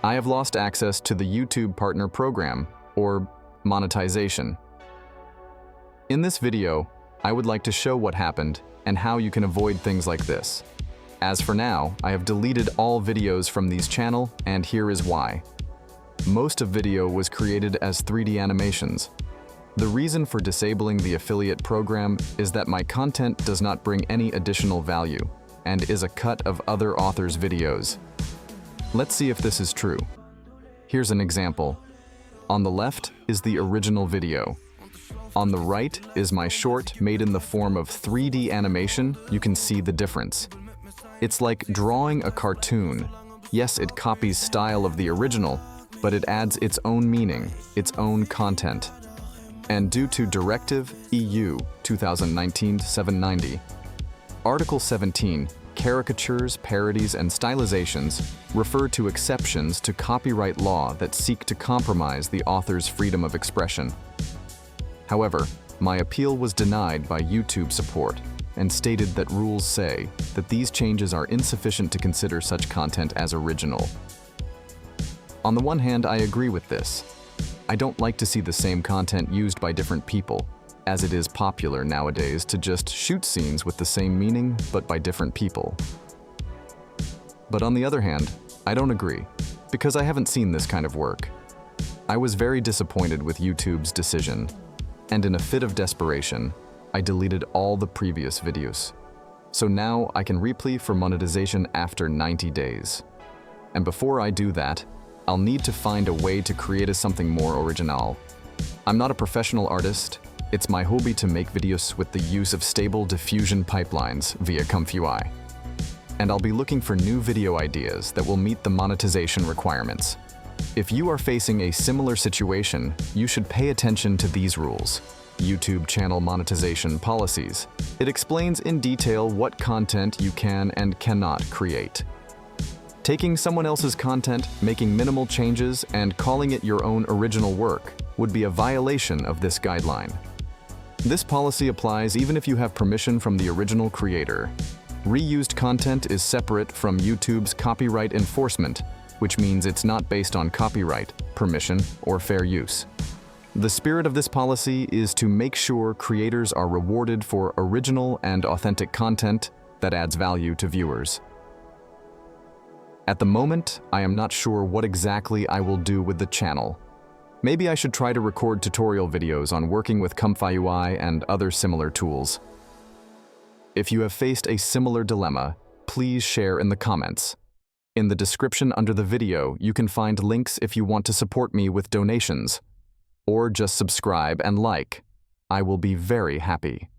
I have lost access to the YouTube Partner Program, or monetization. In this video, I would like to show what happened and how you can avoid things like this. As for now, I have deleted all videos from these channel, and here is why. Most of video was created as 3D animations. The reason for disabling the affiliate program is that my content does not bring any additional value and is a cut of other authors' videos. Let's see if this is true. Here's an example. On the left is the original video. On the right is my short made in the form of 3D animation. You can see the difference. It's like drawing a cartoon. Yes, it copies style of the original, but it adds its own meaning, its own content. And due to Directive EU 2019-790, Article 17, caricatures, parodies, and stylizations refer to exceptions to copyright law that seek to compromise the author's freedom of expression. However, my appeal was denied by YouTube support and stated that rules say that these changes are insufficient to consider such content as original. On the one hand, I agree with this. I don't like to see the same content used by different people, as it is popular nowadays to just shoot scenes with the same meaning but by different people. But on the other hand, I don't agree, because I haven't seen this kind of work. I was very disappointed with YouTube's decision, and in a fit of desperation, I deleted all the previous videos. So now I can replay for monetization after 90 days. And before I do that, I'll need to find a way to create something more original. I'm not a professional artist. It's my hobby to make videos with the use of stable diffusion pipelines via ComfyUI. And I'll be looking for new video ideas that will meet the monetization requirements. If you are facing a similar situation, you should pay attention to these rules. YouTube channel monetization policies. It explains in detail what content you can and cannot create. Taking someone else's content, making minimal changes, and calling it your own original work would be a violation of this guideline. This policy applies even if you have permission from the original creator. Reused content is separate from YouTube's copyright enforcement, which means it's not based on copyright, permission, or fair use. The spirit of this policy is to make sure creators are rewarded for original and authentic content that adds value to viewers. At the moment, I am not sure what exactly I will do with the channel. Maybe I should try to record tutorial videos on working with ComfyUI and other similar tools. If you have faced a similar dilemma, please share in the comments. In the description under the video, you can find links if you want to support me with donations. Or just subscribe and like. I will be very happy.